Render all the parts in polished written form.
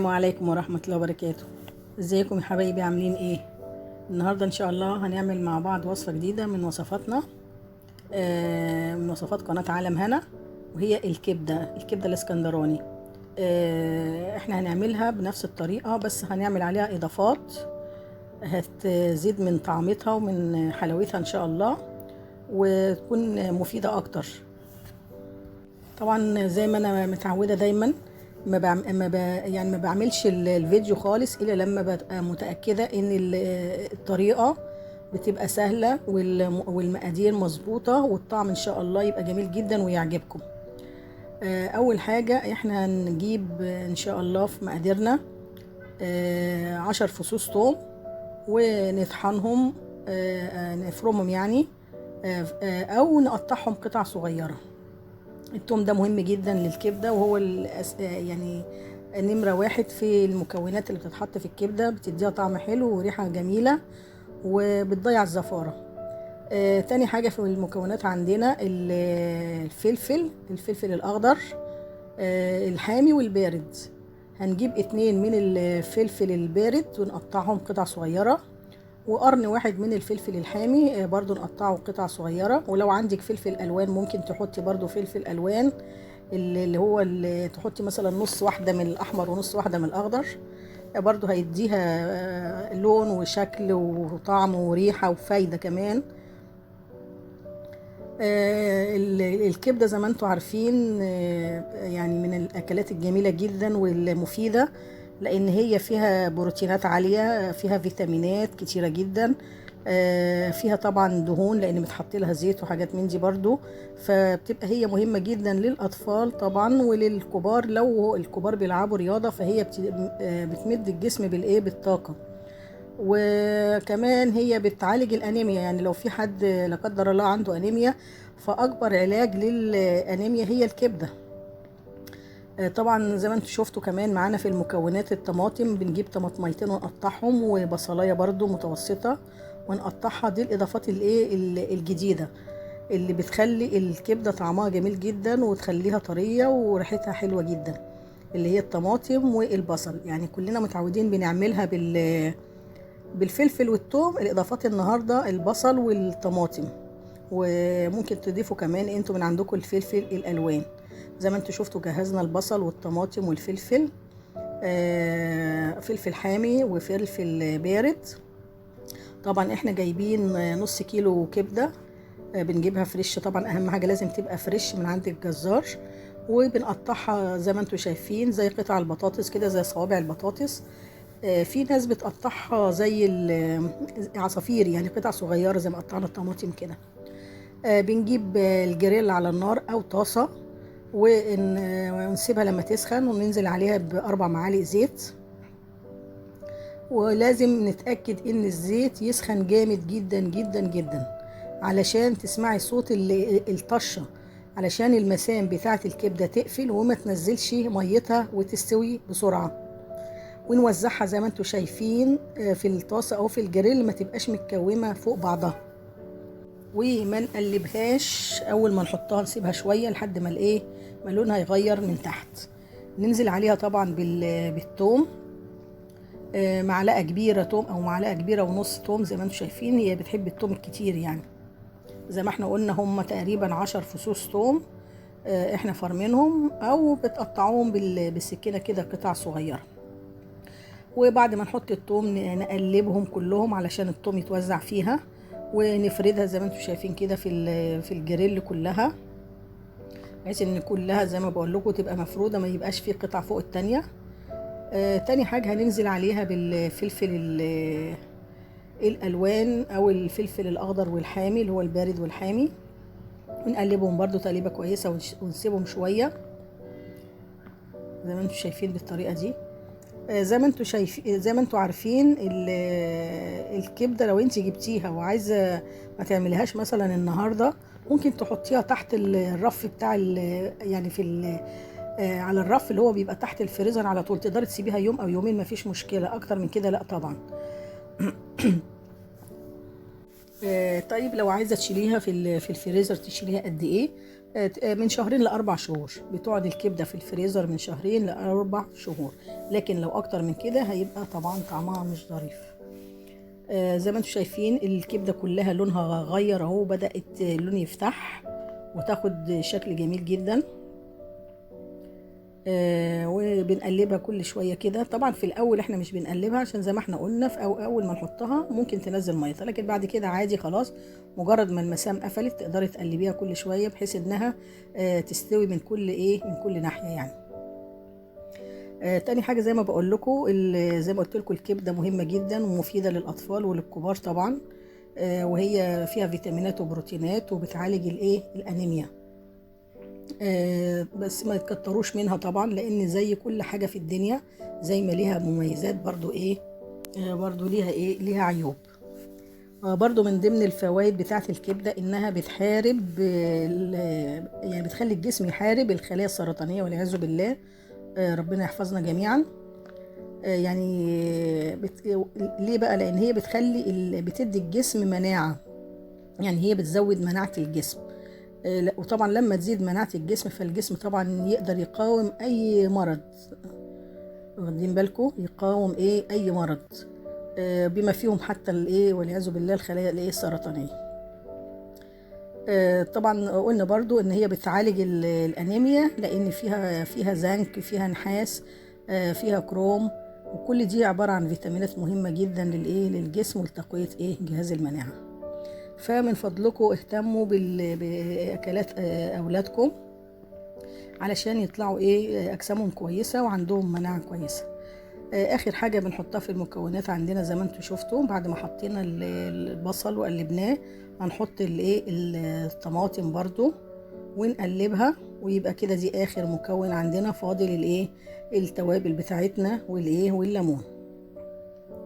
السلام عليكم ورحمة الله وبركاته. ازيكم يا حبايبي، عاملين ايه؟ النهاردة ان شاء الله هنعمل مع بعض وصفة جديدة من وصفاتنا، من وصفات قناة عالم هنا، وهي الكبدة الاسكندراني. احنا هنعملها بنفس الطريقة، بس هنعمل عليها اضافات هتزيد من طعمتها ومن حلاوتها ان شاء الله، وتكون مفيدة اكتر. طبعا زي ما انا متعودة دايما ما بعملش الفيديو خالص الا لما ببقى متاكده ان الطريقه بتبقى سهله والمقادير مظبوطه والطعم ان شاء الله يبقى جميل جدا ويعجبكم. اول حاجه احنا هنجيب ان شاء الله في مقاديرنا 10 فصوص ثوم، ونطحنهم، نفرمهم يعني، او نقطعهم قطع صغيره. التوم ده مهم جدا للكبدة، وهو يعني نمرة واحد في المكونات اللي بتتحط في الكبدة، بتديها طعم حلو وريحة جميلة وبتضيع الزفارة. تاني حاجة في المكونات عندنا الفلفل الأخضر، الحامي والبارد. هنجيب 2 من الفلفل البارد ونقطعهم قطع صغيرة، وقرن واحد من الفلفل الحامي برضو نقطعه قطع صغيرة. ولو عندك فلفل ألوان ممكن تحطي برضو فلفل ألوان، اللي تحطي مثلا نص واحدة من الأحمر ونص واحدة من الأخضر، برضو هيديها لون وشكل وطعم وريحة وفايدة كمان. الكبدة زي ما انتم عارفين يعني من الأكلات الجميلة جدا والمفيدة، لأن هي فيها بروتينات عالية، فيها فيتامينات كتيرة جدا، فيها طبعا دهون لأن بتحط لها زيت وحاجات من دي برضو، فبتبقى هي مهمة جدا للأطفال طبعا وللكبار. لو الكبار بيلعبوا رياضة فهي بتمد الجسم بالطاقة. وكمان هي بتعالج الانيميا، يعني لو في حد لا قدر الله عنده انيميا، فاكبر علاج للانيميا هي الكبده. طبعا زي ما انتم شفتوا كمان معانا في المكونات الطماطم، بنجيب طماطميتين ونقطعهم، وبصلايه برضو متوسطه ونقطعها. دي الاضافات الجديده اللي بتخلي الكبده طعمها جميل جدا وتخليها طريه وريحتها حلوه جدا، اللي هي الطماطم والبصل. يعني كلنا متعودين بنعملها بالفلفل والثوم. الاضافات النهارده البصل والطماطم، وممكن تضيفوا كمان انتوا من عندكم الفلفل الالوان. زي ما انتوا شفتوا جهزنا البصل والطماطم والفلفل، فلفل حامي وفلفل بارد. طبعا احنا جايبين نص كيلو كبده، بنجيبها فريش. طبعا اهم حاجه لازم تبقى فريش من عند الجزار، وبنقطعها زي ما انتوا شايفين زي قطع البطاطس كده، زي صوابع البطاطس. في ناس بتقطعها زي العصافير، يعني قطع صغيرة زي ما قطعنا الطماطم كده. بنجيب الجريل على النار أو طاسة، ونسيبها لما تسخن، وننزل عليها ب4 معالق زيت. ولازم نتأكد إن الزيت يسخن جامد جدا جدا جدا، علشان تسمعي صوت الطشة، علشان المسام بتاعة الكبدة تقفل وما تنزلش ميتها وتستوي بسرعة. ونوزعها زي ما انتم شايفين في الطاسه او في الجريل، ما تبقاش متكومه فوق بعضها. وما نقلبهاش، اول ما نحطها نسيبها شويه لحد ما ما لونها يغير من تحت. ننزل عليها طبعا بالثوم، معلقه كبيره ثوم او معلقه كبيره ونص ثوم. زي ما انتم شايفين هي بتحب الثوم الكتير، يعني زي ما احنا قلنا هم تقريبا 10 فصوص ثوم، احنا فرمينهم او بتقطعوهم بالسكينه كده قطع صغيره. وبعد ما نحط الثوم نقلبهم كلهم علشان الثوم يتوزع فيها، ونفردها زي ما انتم شايفين كده في الجريل كلها، بحيث ان كلها زي ما بقول لكم تبقى مفروده، ما يبقاش في قطع فوق التانية. تاني حاجه هننزل عليها بالفلفل الالوان او الفلفل الاخضر والحامي، اللي هو البارد والحامي، ونقلبهم برضو تقليبه كويسه ونسيبهم شويه زي ما انتم شايفين بالطريقه دي. زي ما انتوا شايفين، زي ما انتوا عارفين الكبده لو انت جبتيها وعايزه ما تعمليهاش مثلا النهارده، ممكن تحطيها تحت الرف بتاع يعني على الرف اللي هو بيبقى تحت الفريزر على طول. تقدري تسيبيها يوم او يومين، مفيش مشكله. اكتر من كده لا طبعا. طيب لو عايزه تشيليها في الفريزر تشيليها قد ايه؟ من شهرين ل4 شهور. بتقعد الكبده في الفريزر من شهرين ل4 شهور، لكن لو اكتر من كده هيبقى طبعا طعمها مش ظريف. زي ما انتم شايفين الكبده كلها لونها غير اهو، بدات اللون يفتح وتاخد شكل جميل جدا. وبنقلبها كل شويه كده. طبعا في الاول احنا مش بنقلبها عشان زي ما احنا قلنا في اول ما نحطها ممكن تنزل ميتها، لكن بعد كده عادي خلاص. مجرد ما المسام قفلت تقدري تقلبيها كل شويه بحيث انها تستوي من كل ناحيه يعني. تاني حاجه زي ما بقول لكم، زي ما قلت لكم الكبده مهمه جدا ومفيده للاطفال وللكبار طبعا. وهي فيها فيتامينات وبروتينات وبتعالج الانيميا. بس ما تكتروش منها طبعا، لان زي كل حاجه في الدنيا زي ما ليها مميزات برضو برضو ليها عيوب. برضو من ضمن الفوائد بتاعه الكبده انها بتحارب يعني بتخلي الجسم يحارب الخلايا السرطانيه والعياذ بالله. ربنا يحفظنا جميعا. يعني ليه بقى؟ لان هي بتدي الجسم مناعه، يعني هي بتزود مناعه الجسم. وطبعا لما تزيد مناعة الجسم فالجسم طبعا يقدر يقاوم اي مرض. واخدين بالكم؟ يقاوم اي مرض، بما فيهم حتى والعياذ بالله الخلايا السرطانية. طبعا قلنا برضو ان هي بتعالج الانيميا، لان فيها زنك، فيها نحاس، فيها كروم، وكل دي عبارة عن فيتامينات مهمة جدا للجسم ولتقوية جهاز المناعة. فمن فضلكم اهتموا باكلات اولادكم علشان يطلعوا اجسامهم كويسه وعندهم مناعه كويسه. اخر حاجه بنحطها في المكونات عندنا زي ما انتم شفتوا، بعد ما حطينا البصل وقلبناه هنحط الطماطم برضو ونقلبها، ويبقى كده دي اخر مكون عندنا. فاضل التوابل بتاعتنا والليمون.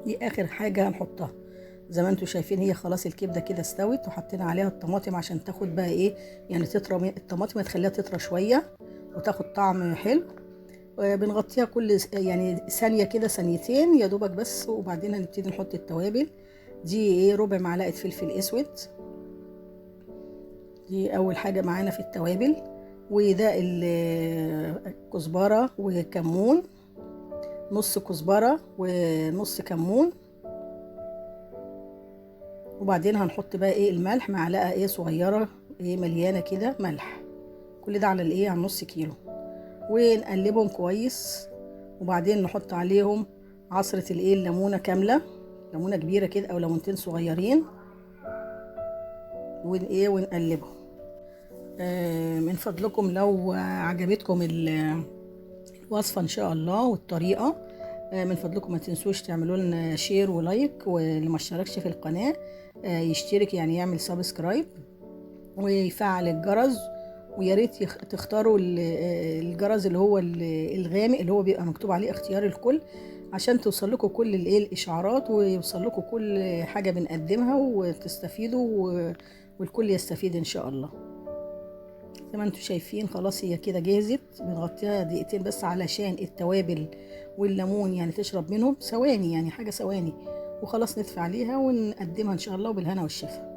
دي اخر حاجه هنحطها. زي ما انتم شايفين هي خلاص الكبده كده استوت، وحطينا عليها الطماطم عشان تاخد بقى يعني تطرى. الطماطم هتخليها تطرى شويه وتاخد طعم حلو. بنغطيها كل يعني ثانيه كده، ثانيتين يا دوبك بس، وبعدين هنبتدي نحط التوابل. دي ربع معلقه فلفل اسود، دي اول حاجه معانا في التوابل. وده الكزبره وكمون، نص كزبره ونص كمون. وبعدين هنحط بقى الملح، معلقه صغيره مليانه كده ملح. كل ده على على نص كيلو، ونقلبهم كويس. وبعدين نحط عليهم عصره الليمونه كامله، ليمونه كبيره كده او ليمونتين صغيرين، ونقلبهم. من فضلكم لو عجبتكم الوصفه ان شاء الله والطريقه، من فضلكم ما تنسوش تعملوا لنا شير ولايك، واللي ما اشتركش في القناه يشترك، يعني يعمل سبسكرايب ويفعل الجرس. ويا ريت تختاروا الجرس اللي هو الغامق، اللي هو بيبقى مكتوب عليه اختيار الكل، عشان توصل لكم كل الاشعارات، ويوصل لكم كل حاجه بنقدمها وتستفيدوا، والكل يستفيد ان شاء الله. زي ما انتم شايفين خلاص هي كده جهزت. بنغطيها دقيقتين بس علشان التوابل والليمون يعني تشرب منهم، ثواني يعني حاجه ثواني، وخلاص نطفي عليها ونقدمها ان شاء الله، وبالهنا والشفا.